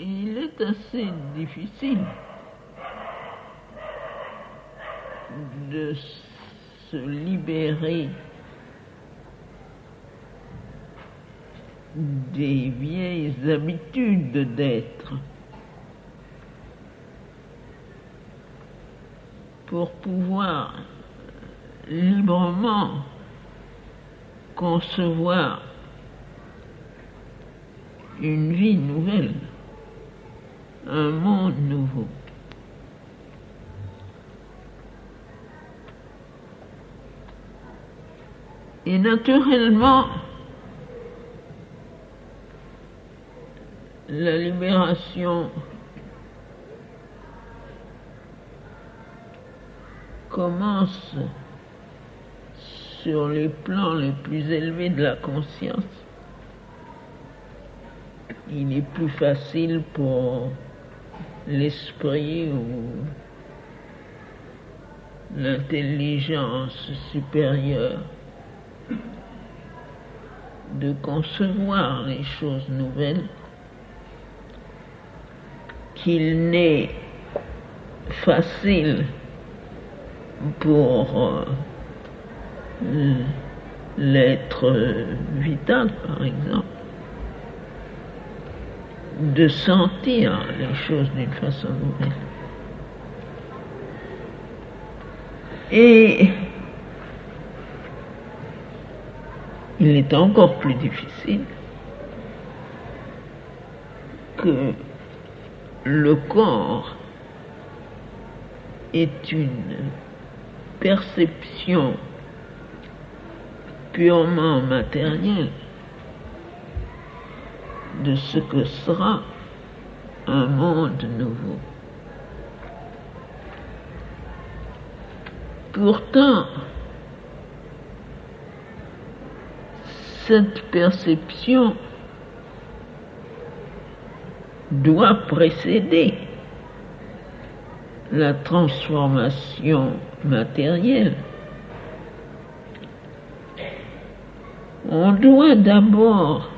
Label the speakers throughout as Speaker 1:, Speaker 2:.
Speaker 1: il est assez difficile de se libérer des vieilles habitudes d'être pour pouvoir librement concevoir une vie nouvelle, un monde nouveau. Et naturellement, la libération commence sur les plans les plus élevés de la conscience. Il est plus facile pour l'esprit ou l'intelligence supérieure de concevoir les choses nouvelles qu'il n'est facile pour l'être vital, par exemple, de sentir les choses d'une façon nouvelle. Et il est encore plus difficile que le corps est une perception purement matérielle de ce que sera un monde nouveau. Pourtant, cette perception doit précéder la transformation matérielle. On doit d'abord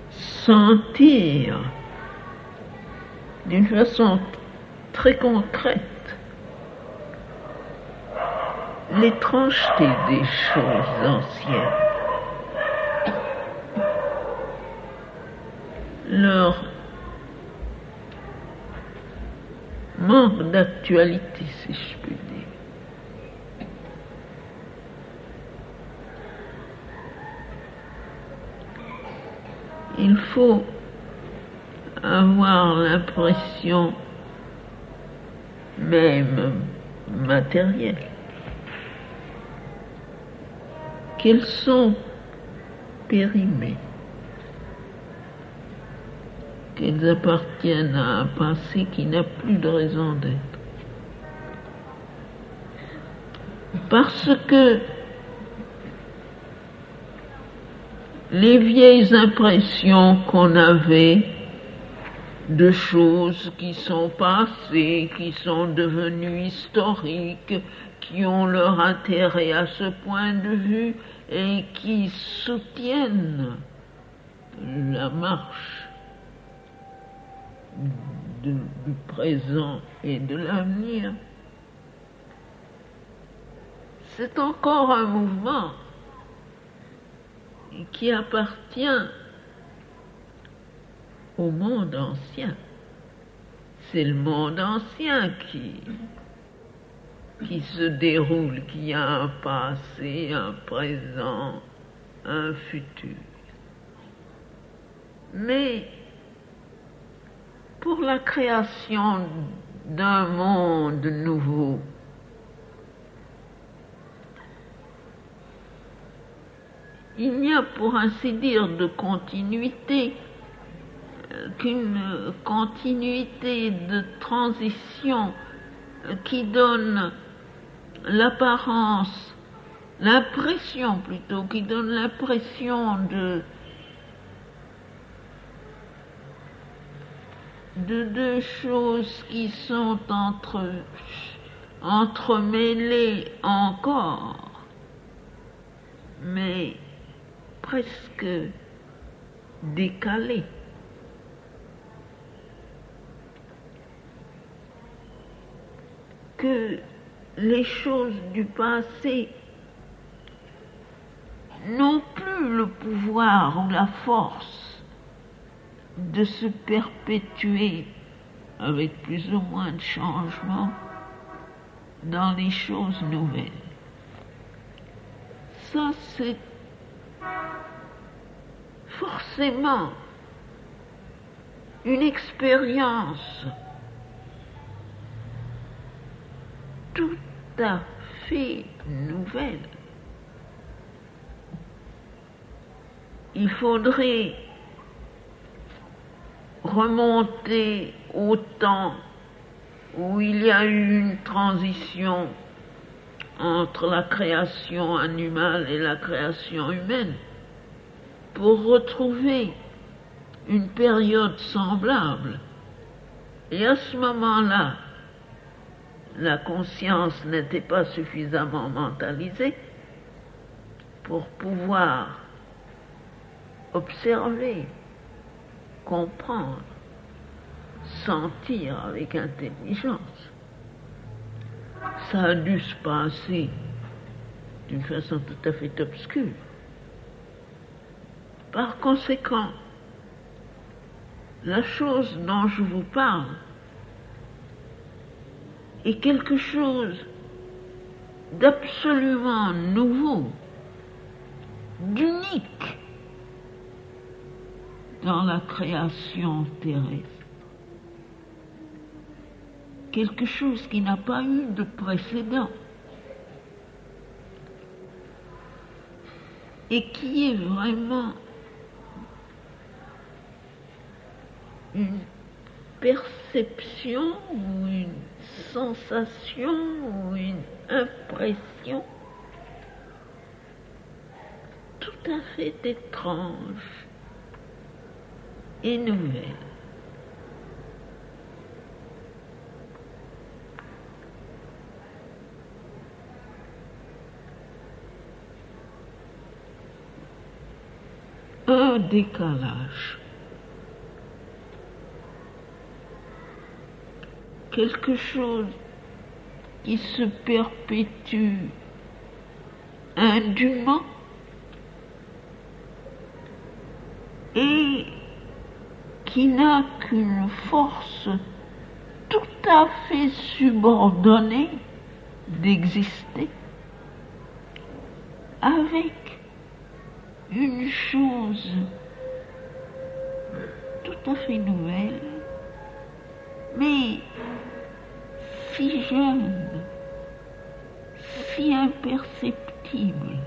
Speaker 1: sentir d'une façon très concrète l'étrangeté des choses anciennes, leur manque d'actualité, si je puis dire. Il faut avoir l'impression même matérielle qu'elles sont périmées, qu'elles appartiennent à un passé qui n'a plus de raison d'être. Parce que les vieilles impressions qu'on avait de choses qui sont passées, qui sont devenues historiques, qui ont leur intérêt à ce point de vue et qui soutiennent la marche du présent et de l'avenir. C'est encore un mouvement qui appartient au monde ancien. C'est le monde ancien qui se déroule, qui a un passé, un présent, un futur. Mais pour la création d'un monde nouveau, il n'y a pour ainsi dire de continuité qu'une continuité de transition qui donne l'apparence, l'impression plutôt, qui donne l'impression de deux choses qui sont entremêlées encore, mais presque décalées. que les choses du passé n'ont plus le pouvoir ou la force de se perpétuer avec plus ou moins de changements dans les choses nouvelles. Ça, c'est forcément une expérience tout à fait nouvelle. Il faudrait remonter au temps où il y a eu une transition entre la création animale et la création humaine pour retrouver une période semblable. Et à ce moment-là, la conscience n'était pas suffisamment mentalisée pour pouvoir observer, comprendre, sentir avec intelligence. Ça a dû se passer d'une façon tout à fait obscure. Par conséquent, la chose dont je vous parle est quelque chose d'absolument nouveau, d'unique dans la création terrestre. Quelque chose qui n'a pas eu de précédent et qui est vraiment une perception ou une sensation ou une impression tout à fait étrange et nouvelle. Un décalage. Quelque chose qui se perpétue indûment et qui n'a qu'une force tout à fait subordonnée d'exister avec une chose tout à fait nouvelle, mais si jeune, si imperceptible,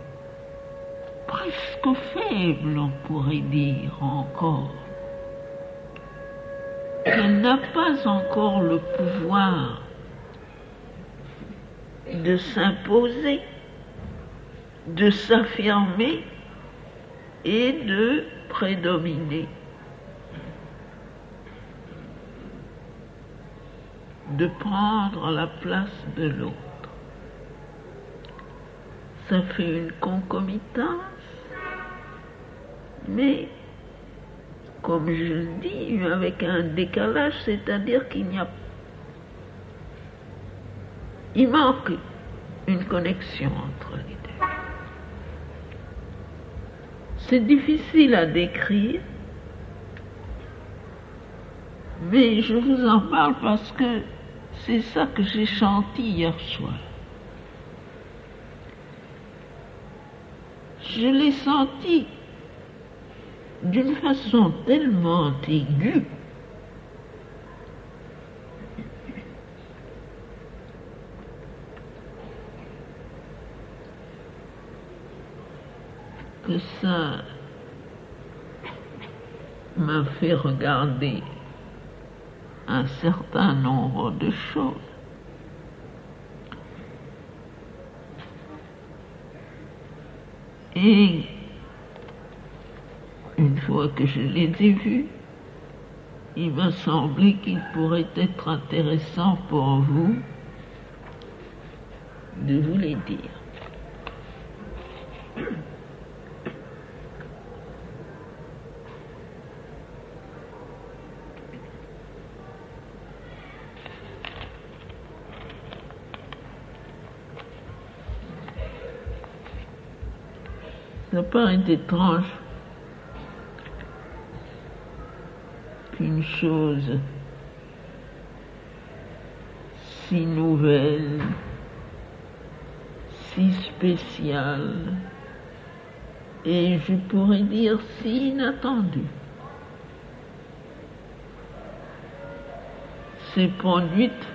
Speaker 1: presque faible, on pourrait dire encore, qu'elle n'a pas encore le pouvoir de s'imposer, de s'affirmer et de prédominer, de prendre la place de l'autre. Ça fait une concomitance, mais comme je le dis, avec un décalage, c'est-à-dire il manque une connexion entre les deux. C'est difficile à décrire, mais je vous en parle parce que c'est ça que j'ai chanté hier soir. Je l'ai senti d'une façon tellement aiguë que ça m'a fait regarder un certain nombre de choses. Et une fois que je les ai vus, il m'a semblé qu'il pourrait être intéressant pour vous de vous les dire. Ça paraît étrange qu'une chose si nouvelle, si spéciale, et je pourrais dire si inattendue, s'est produite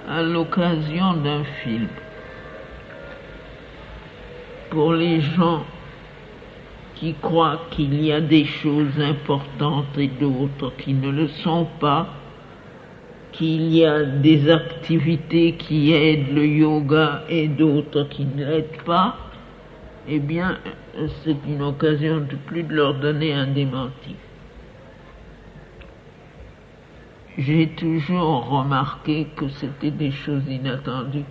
Speaker 1: à l'occasion d'un film. Pour les gens qui croient qu'il y a des choses importantes et d'autres qui ne le sont pas, qu'il y a des activités qui aident le yoga et d'autres qui ne l'aident pas, eh bien, c'est une occasion de plus de leur donner un démenti. J'ai toujours remarqué que c'était des choses inattendues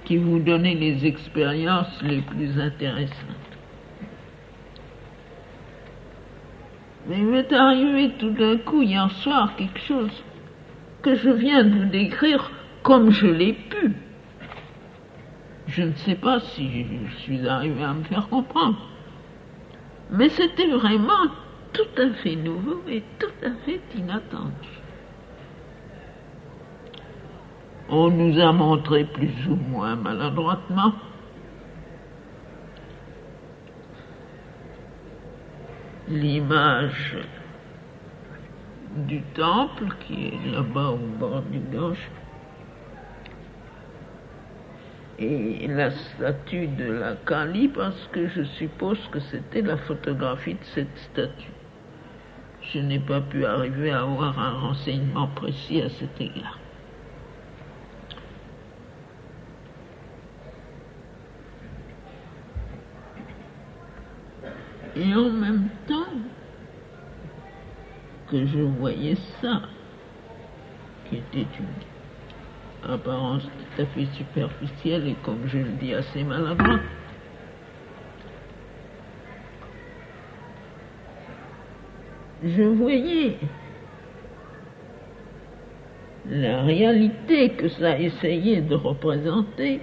Speaker 1: qui vous donnaient les expériences les plus intéressantes. Mais il m'est arrivé tout d'un coup hier soir quelque chose que je viens de vous décrire comme je l'ai pu. Je ne sais pas si je suis arrivé à me faire comprendre. Mais c'était vraiment tout à fait nouveau et tout à fait inattendu. On nous a montré plus ou moins maladroitement l'image du temple qui est là-bas au bord du Gange et la statue de la Kali, parce que je suppose que c'était la photographie de cette statue. Je n'ai pas pu arriver à avoir un renseignement précis à cet égard. Et en même temps que je voyais ça, qui était une apparence tout à fait superficielle et, comme je le dis, assez maladroite, je voyais la réalité que ça essayait de représenter,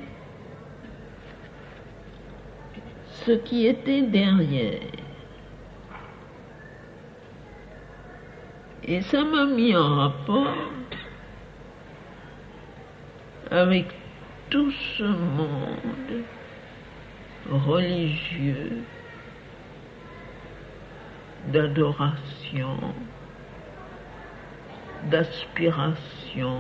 Speaker 1: ce qui était derrière. Et ça m'a mis en rapport avec tout ce monde religieux, d'adoration, d'aspiration,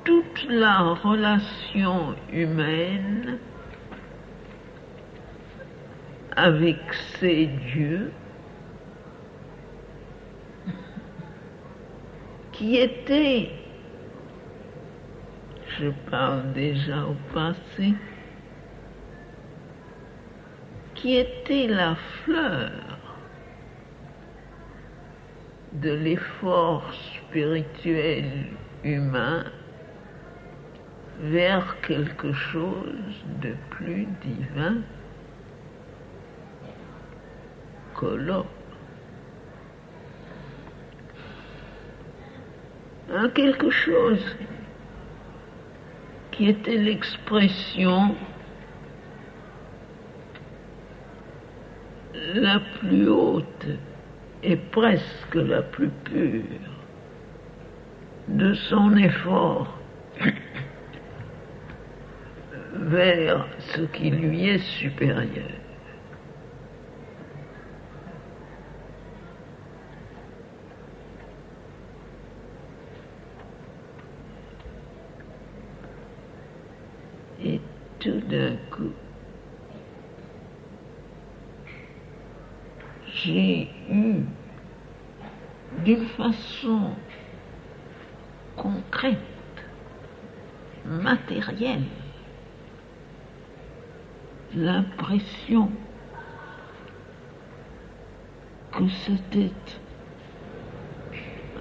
Speaker 1: toute la relation humaine avec ces dieux qui étaient, je parle déjà au passé, qui était la fleur de l'effort spirituel humain vers quelque chose de plus divin que l'homme. Un quelque chose qui était l'expression la plus haute et presque la plus pure de son effort vers ce qui lui est supérieur. Et tout d'un coup, j'ai eu, d'une façon concrète, matérielle, l'impression que c'était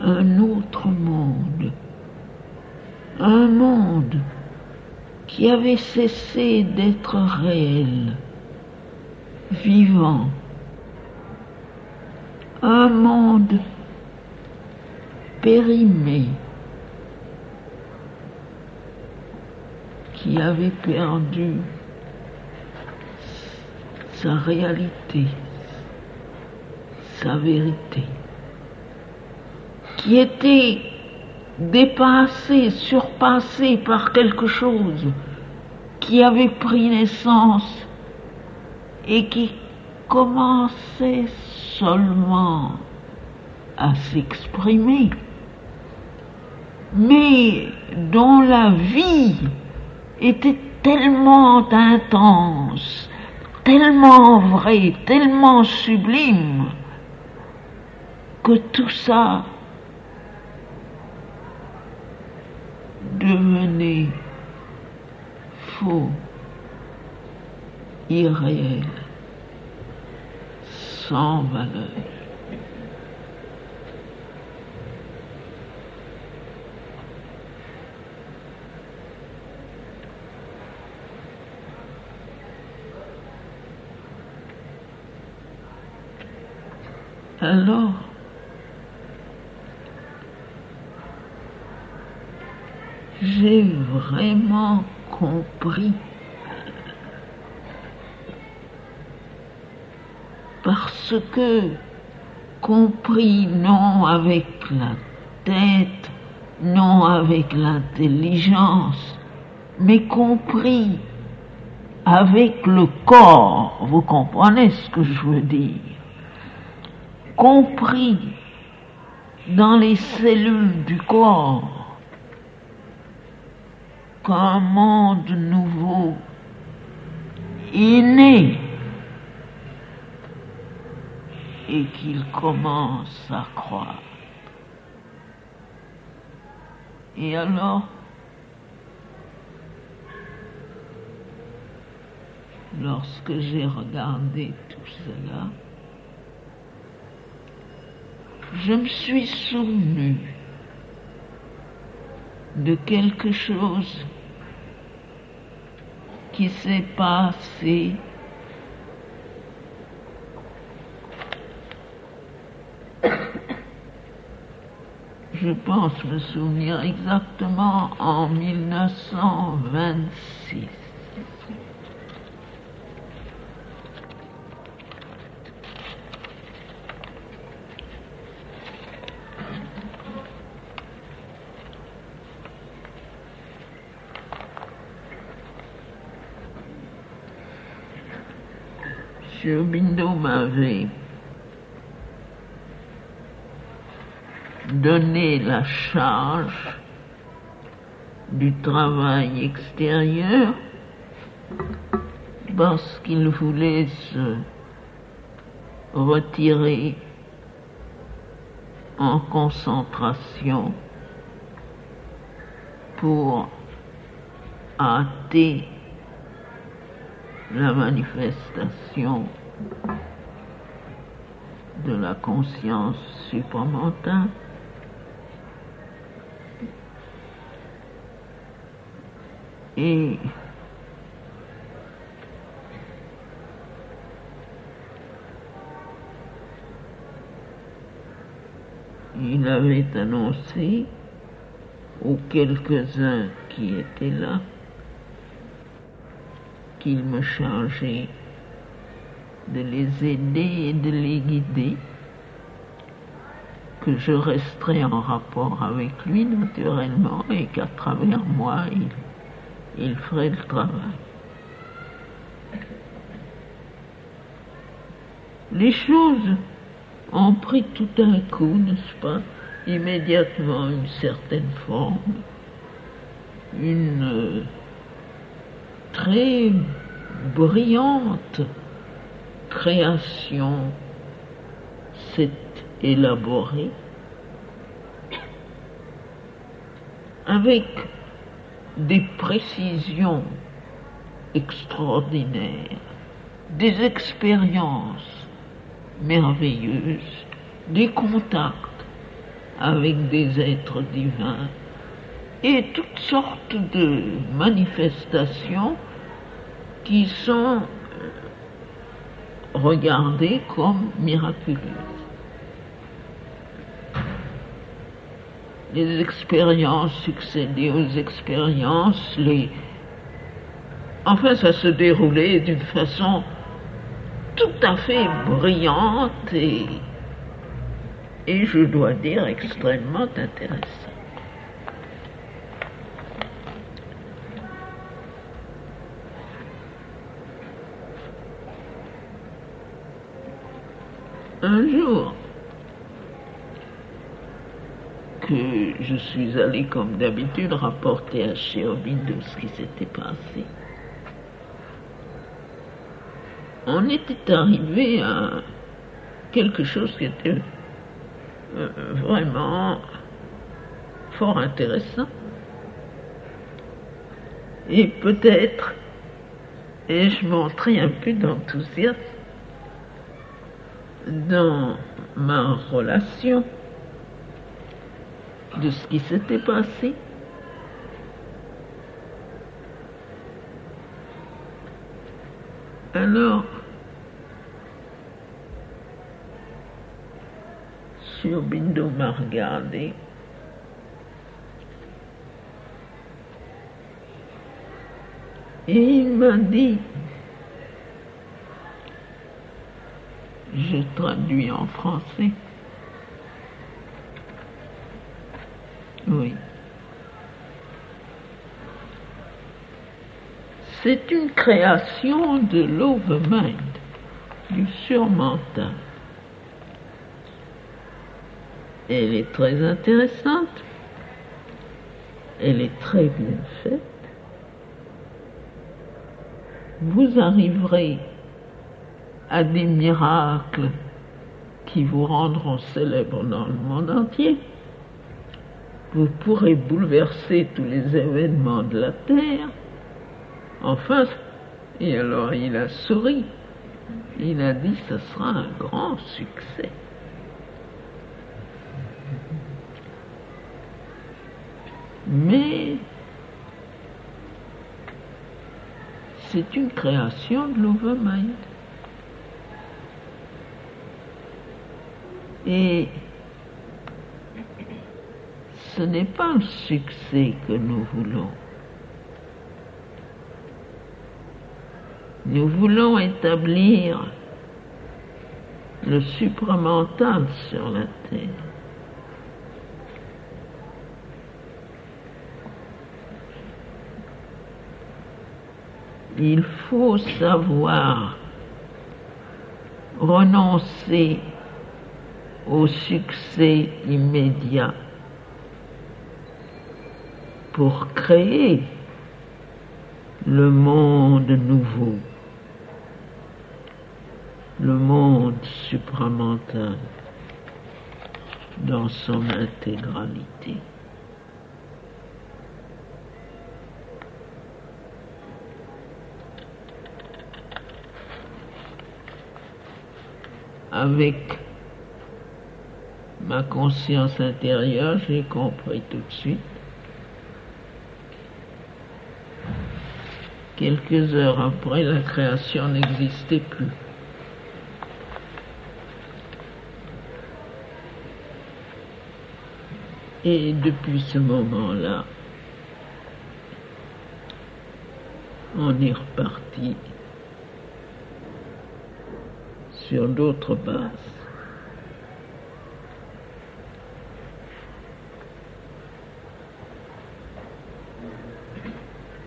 Speaker 1: un autre monde, un monde qui avait cessé d'être réel, vivant, un monde périmé, qui avait perdu sa réalité, sa vérité, qui était dépassé, surpassé par quelque chose qui avait pris naissance et qui commençait seulement à s'exprimer, mais dont la vie était tellement intense, tellement vraie, tellement sublime, que tout ça devenait faux, irréel, sans valeur. Alors, j'ai vraiment compris, parce que compris non avec la tête, non avec l'intelligence, mais compris avec le corps, vous comprenez ce que je veux dire? Compris dans les cellules du corps qu'un monde nouveau est né et qu'il commence à croître. Et alors, lorsque j'ai regardé tout cela, je me suis souvenu de quelque chose qui s'est passé je pense me souvenir exactement en 1926. M. Bindo m'avait donné la charge du travail extérieur parce qu'il voulait se retirer en concentration pour hâter la manifestation de la conscience supramentale. Et il avait annoncé aux quelques-uns qui étaient là qu'il me chargeait de les aider et de les guider, que je resterais en rapport avec lui naturellement et qu'à travers moi il ferait le travail. Les choses ont pris tout d'un coup, n'est-ce pas, immédiatement une certaine forme, une très brillante création s'est élaborée avec des précisions extraordinaires, des expériences merveilleuses, des contacts avec des êtres divins et toutes sortes de manifestations qui sont regardées comme miraculeuses. Les expériences succédaient aux expériences, Enfin, ça se déroulait d'une façon tout à fait brillante et je dois dire extrêmement intéressante. Un jour que je suis allé comme d'habitude rapporter à Aubindo ce qui s'était passé, on était arrivé à quelque chose qui était vraiment fort intéressant. Et peut-être ai-je montré un peu d'enthousiasme dans ma relation de ce qui s'était passé. Alors, Aubindo m'a regardé et il m'a dit, je traduis en français, oui, c'est une création de l'overmind, du surmental. Elle est très intéressante, elle est très bien faite. Vous arriverez à des miracles qui vous rendront célèbres dans le monde entier. Vous pourrez bouleverser tous les événements de la Terre. Enfin, et alors il a souri. Il a dit, ce sera un grand succès. Mais c'est une création de l'overmind. Et ce n'est pas le succès que nous voulons. Nous voulons établir le supramental sur la Terre. Il faut savoir renoncer au succès immédiat pour créer le monde nouveau, le monde supramental dans son intégralité. Avec ma conscience intérieure, j'ai compris tout de suite. Quelques heures après, la création n'existait plus. Et depuis ce moment-là, on est reparti sur d'autres bases.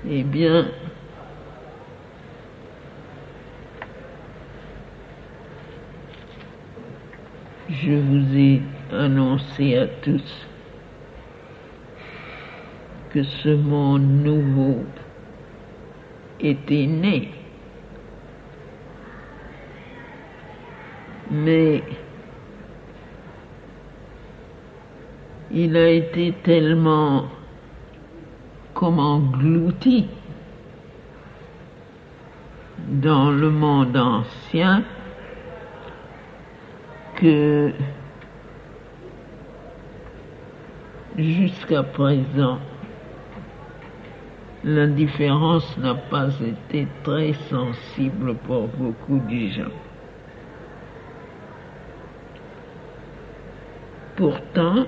Speaker 1: Eh bien, je vous ai annoncé à tous que ce monde nouveau était né. Mais il a été tellement comme englouti dans le monde ancien que jusqu'à présent l'indifférence n'a pas été très sensible pour beaucoup de gens. Pourtant,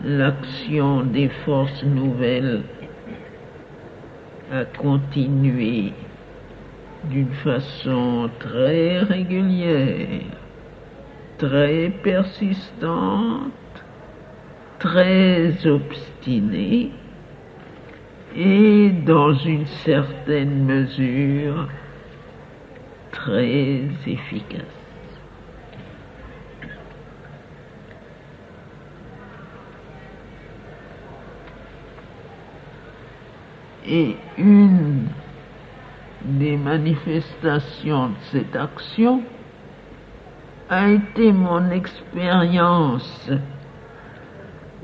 Speaker 1: l'action des forces nouvelles à continuer d'une façon très régulière, très persistante, très obstinée et dans une certaine mesure très efficace. Et une des manifestations de cette action a été mon expérience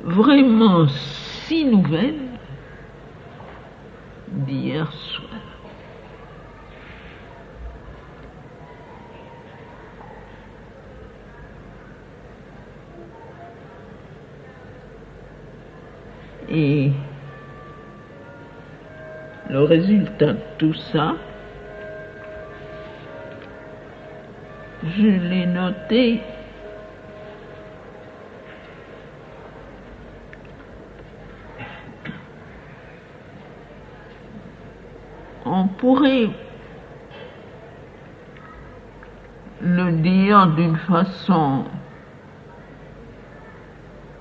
Speaker 1: vraiment si nouvelle d'hier soir. Et le résultat de tout ça, je l'ai noté on pourrait le dire d'une façon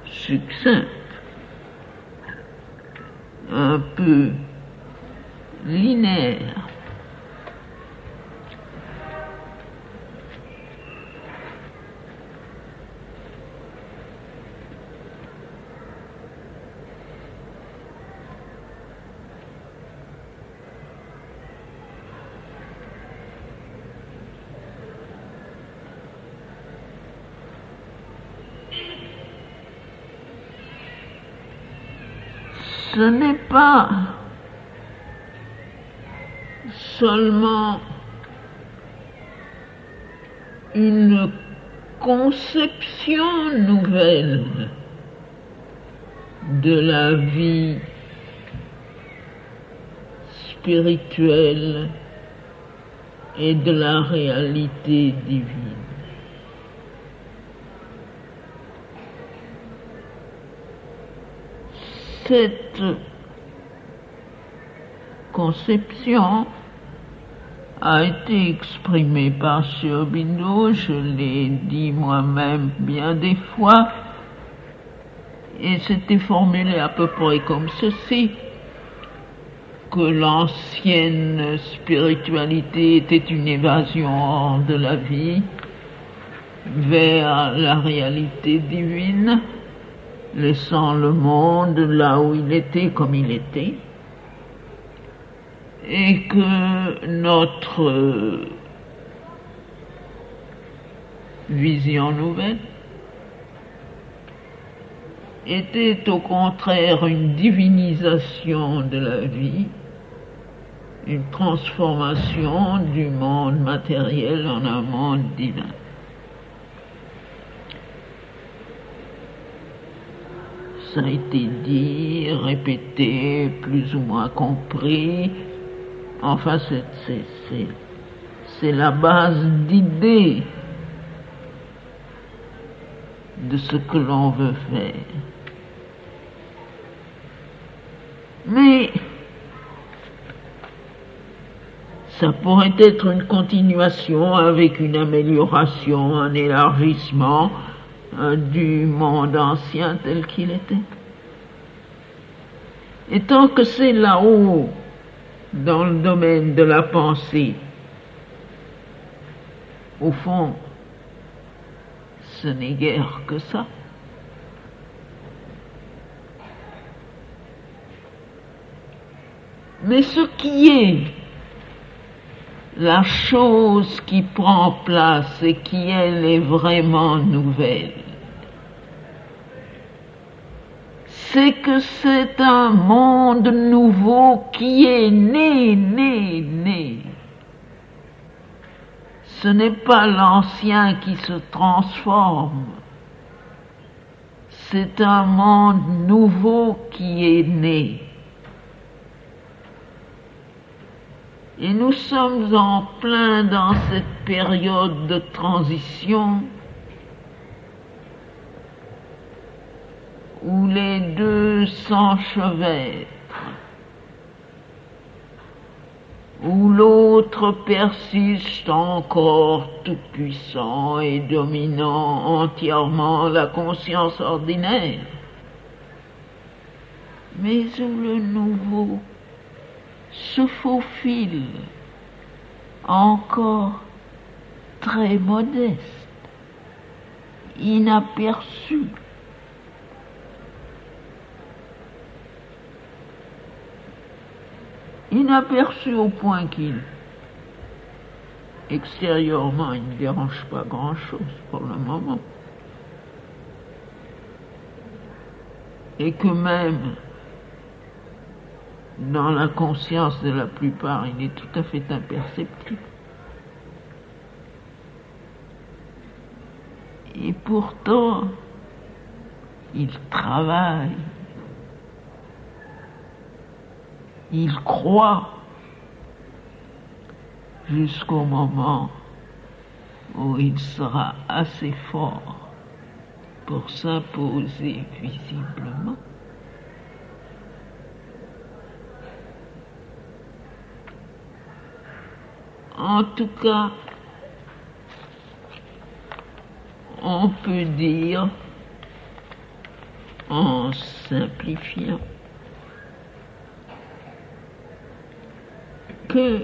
Speaker 1: succincte, un peu linéaire. Ce n'est pas seulement une conception nouvelle de la vie spirituelle et de la réalité divine. Cette conception a été exprimée par Sri Aurobindo, je l'ai dit moi-même bien des fois, et c'était formulé à peu près comme ceci, que l'ancienne spiritualité était une évasion hors de la vie vers la réalité divine, laissant le monde là où il était comme il était, et que notre vision nouvelle était au contraire une divinisation de la vie, une transformation du monde matériel en un monde divin. Ça a été dit, répété, plus ou moins compris. Enfin, c'est la base d'idées de ce que l'on veut faire. Mais ça pourrait être une continuation avec une amélioration, un élargissement du monde ancien tel qu'il était. Et tant que c'est là-haut, dans le domaine de la pensée, au fond, ce n'est guère que ça. Mais ce qui est la chose qui prend place et qui, elle, est vraiment nouvelle, c'est que c'est un monde nouveau qui est né. Ce n'est pas l'ancien qui se transforme. C'est un monde nouveau qui est né. Et nous sommes en plein dans cette période de transition où les deux s'enchevêtrent. où l'autre persiste encore tout-puissant et dominant entièrement la conscience ordinaire, mais où le nouveau se faufile encore très modeste, inaperçu. Inaperçu au point qu'il, extérieurement, il ne dérange pas grand-chose pour le moment. Et que même dans la conscience de la plupart, il est tout à fait imperceptible. Et pourtant, il travaille, il croit jusqu'au moment où il sera assez fort pour s'imposer visiblement. En tout cas, on peut dire, en simplifiant, que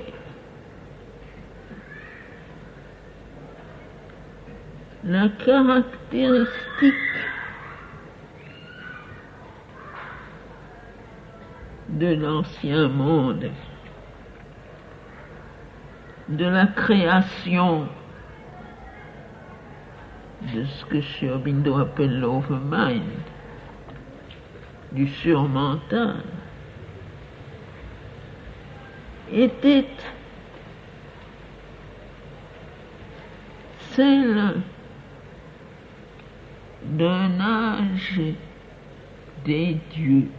Speaker 1: la caractéristique de l'ancien monde, de la création de ce que Sri Aurobindo appelle l'overmind, du surmental, était celle d'un âge des dieux.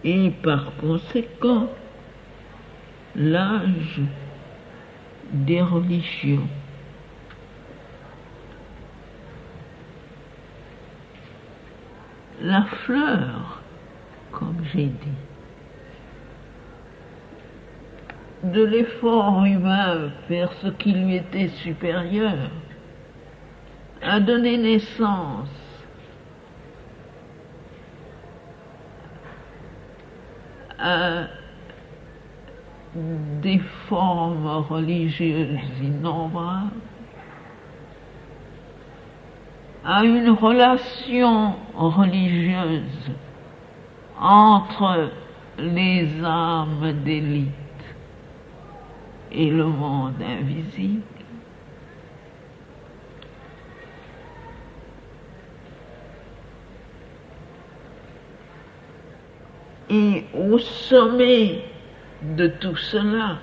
Speaker 1: Et par conséquent, l'âge des religions. La fleur, comme j'ai dit, de l'effort humain vers ce qui lui était supérieur, a donné naissance à des formes religieuses innombrables, à une relation religieuse entre les âmes d'élite et le monde invisible. Et au sommet de tout cela,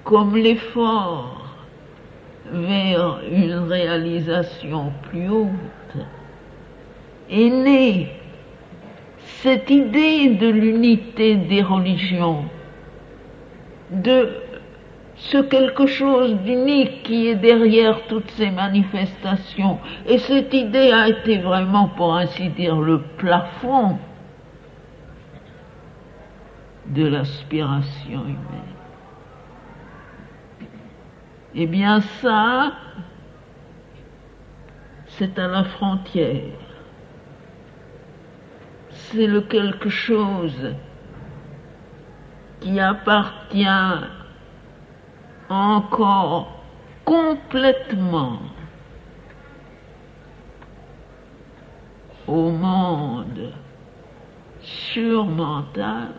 Speaker 1: comme l'effort vers une réalisation plus haute, est née cette idée de l'unité des religions, de ce quelque chose d'unique qui est derrière toutes ces manifestations. Et cette idée a été vraiment, pour ainsi dire, le plafond de l'aspiration humaine. Eh bien ça, c'est à la frontière. C'est le quelque chose qui appartient encore complètement au monde surmental,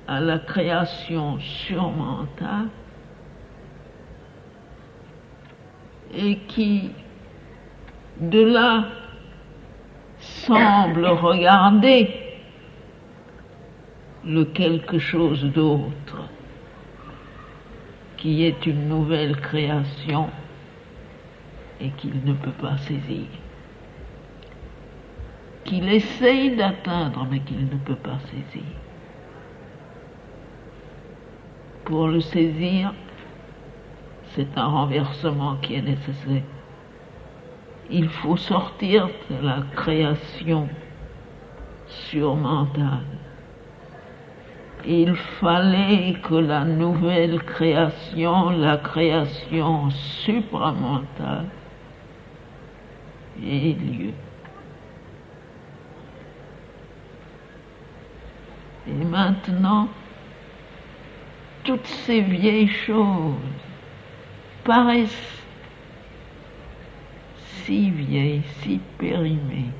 Speaker 1: à la création surmentale, et qui, de là, semble regarder le quelque chose d'autre, qui est une nouvelle création et qu'il ne peut pas saisir, qu'il essaye d'atteindre mais qu'il ne peut pas saisir. Pour le saisir, c'est un renversement qui est nécessaire. Il faut sortir de la création surmentale. Il fallait que la nouvelle création, la création supramentale, ait lieu. Et maintenant, toutes ces vieilles choses paraissent si vieilles, si périmées,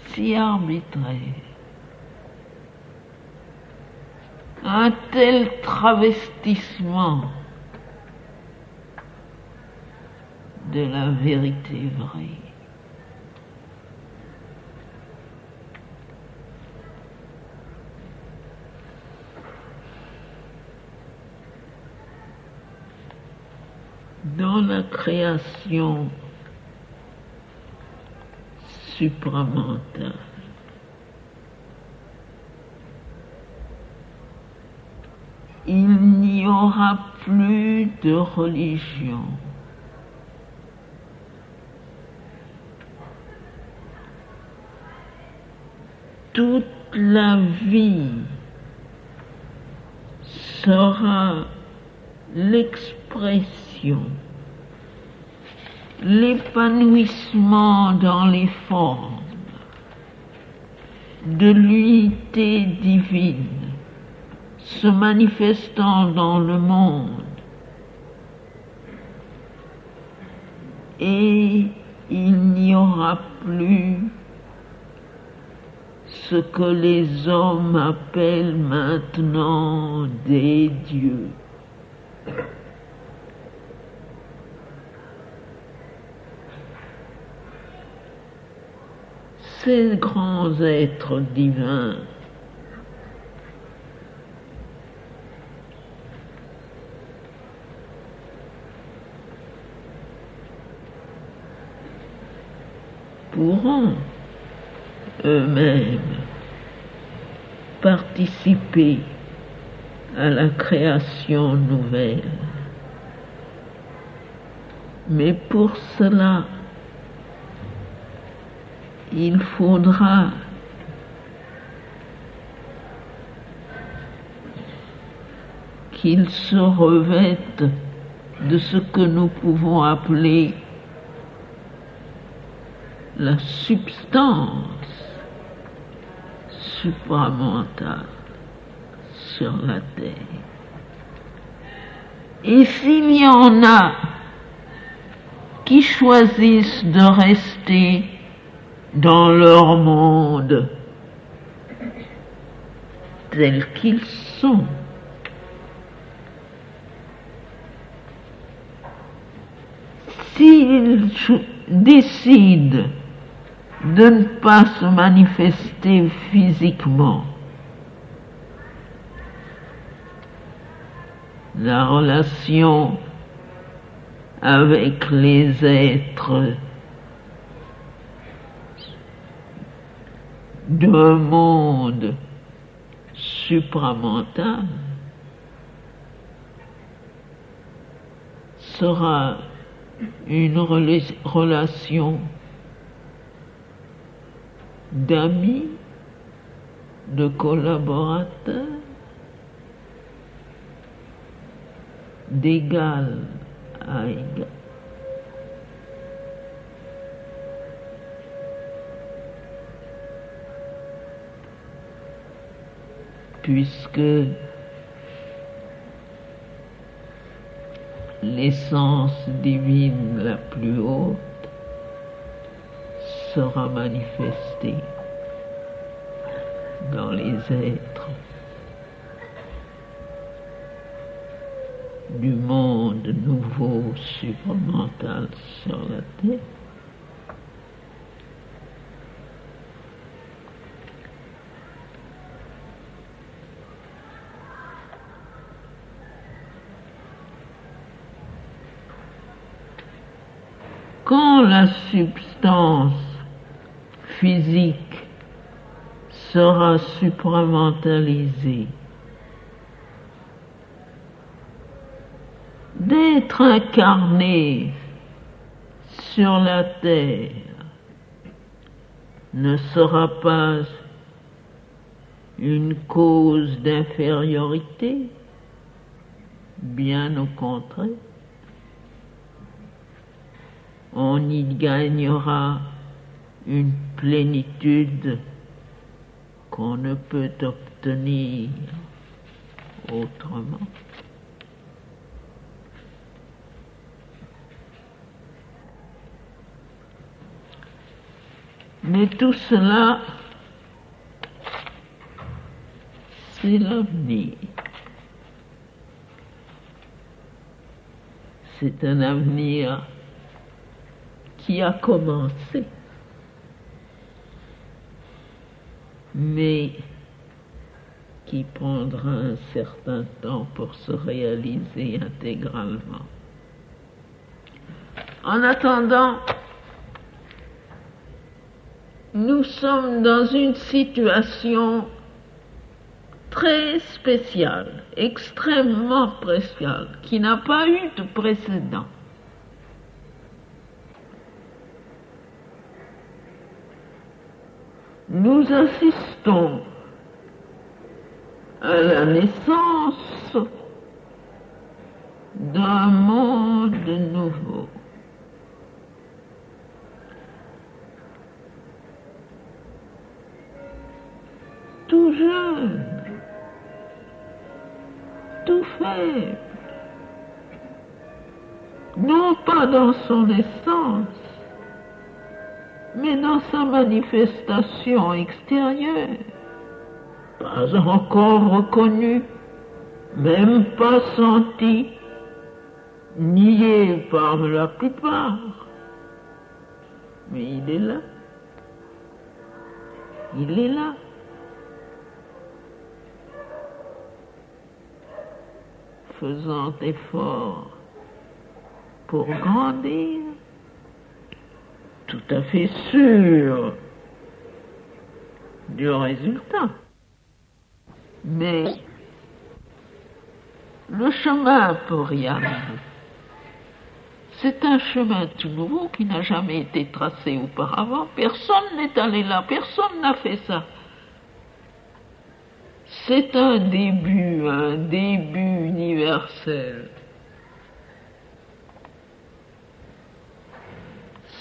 Speaker 1: si arbitraires. Un tel travestissement de la vérité vraie. Dans la création supramentale, il n'y aura plus de religion. Toute la vie sera l'expression, l'épanouissement dans les formes de l'unité divine se manifestant dans le monde, et il n'y aura plus ce que les hommes appellent maintenant des dieux. Ces grands êtres divins pourront eux-mêmes participer à la création nouvelle. Mais pour cela, il faudra qu'ils se revêtent de ce que nous pouvons appeler la substance supramentale sur la terre. Et s'il y en a qui choisissent de rester dans leur monde tels qu'ils sont, s'ils décident de ne pas se manifester physiquement, la relation avec les êtres d'un monde supramental sera une relation d'amis, de collaborateurs, d'égal à égal. Puisque l'essence divine la plus haute sera manifestée dans les êtres du monde nouveau supramental sur la terre. Quand la substance physique sera supramentalisée, d'être incarné sur la terre ne sera pas une cause d'infériorité, bien au contraire. On y gagnera une plénitude qu'on ne peut obtenir autrement. Mais tout cela, c'est l'avenir. C'est un avenir qui a commencé, mais qui prendra un certain temps pour se réaliser intégralement. En attendant, nous sommes dans une situation très spéciale, extrêmement spéciale, qui n'a pas eu de précédent. Nous assistons à la naissance d'un monde nouveau. Tout jeune, tout faible, non pas dans son essence, mais dans sa manifestation extérieure, pas encore reconnu, même pas senti, nié par la plupart, mais il est là. Il est là. Faisant effort pour grandir, tout à fait sûr du résultat. Mais le chemin pour y arriver, c'est un chemin tout nouveau qui n'a jamais été tracé auparavant. Personne n'est allé là, personne n'a fait ça. C'est un début universel.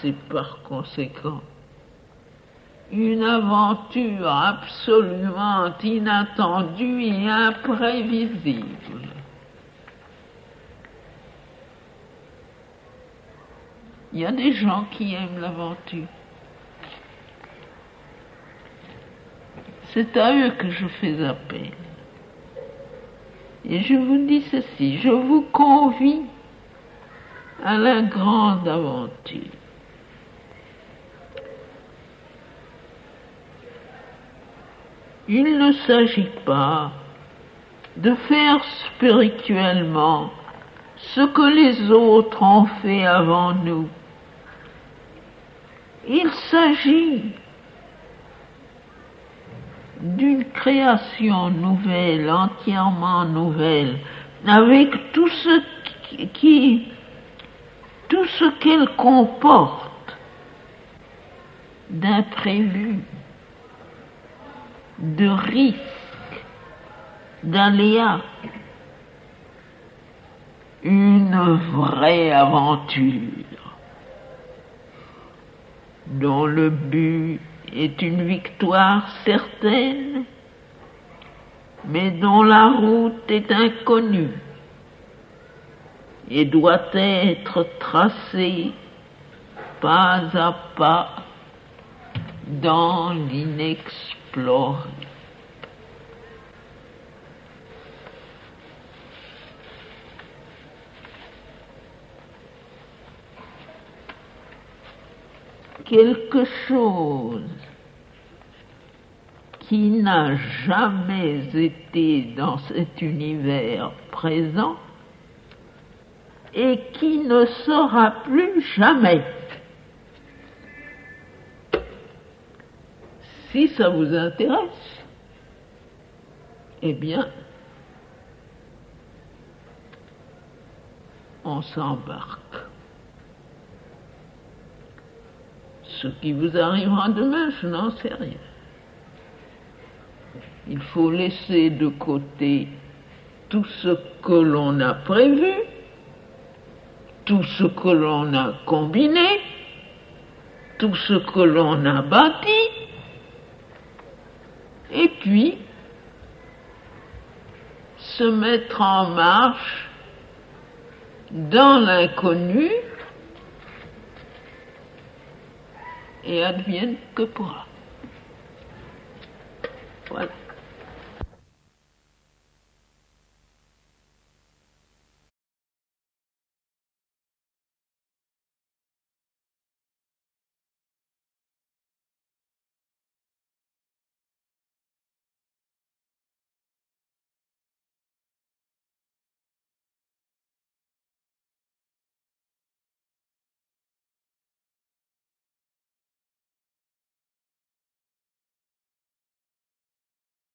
Speaker 1: C'est par conséquent une aventure absolument inattendue et imprévisible. Il y a des gens qui aiment l'aventure. C'est à eux que je fais appel. Et je vous dis ceci, je vous convie à la grande aventure. Il ne s'agit pas de faire spirituellement ce que les autres ont fait avant nous. Il s'agit d'une création nouvelle, entièrement nouvelle, avec tout ce qu'elle comporte d'imprévu, de risques, d'aléas. Une vraie aventure dont le but est une victoire certaine, mais dont la route est inconnue et doit être tracée pas à pas dans l'inexploré. Quelque chose qui n'a jamais été dans cet univers présent et qui ne sera plus jamais. Si ça vous intéresse, eh bien, on s'embarque. Ce qui vous arrivera demain, je n'en sais rien. Il faut laisser de côté tout ce que l'on a prévu, tout ce que l'on a combiné, tout ce que l'on a bâti, et puis se mettre en marche dans l'inconnu et advienne que pourra. Voilà.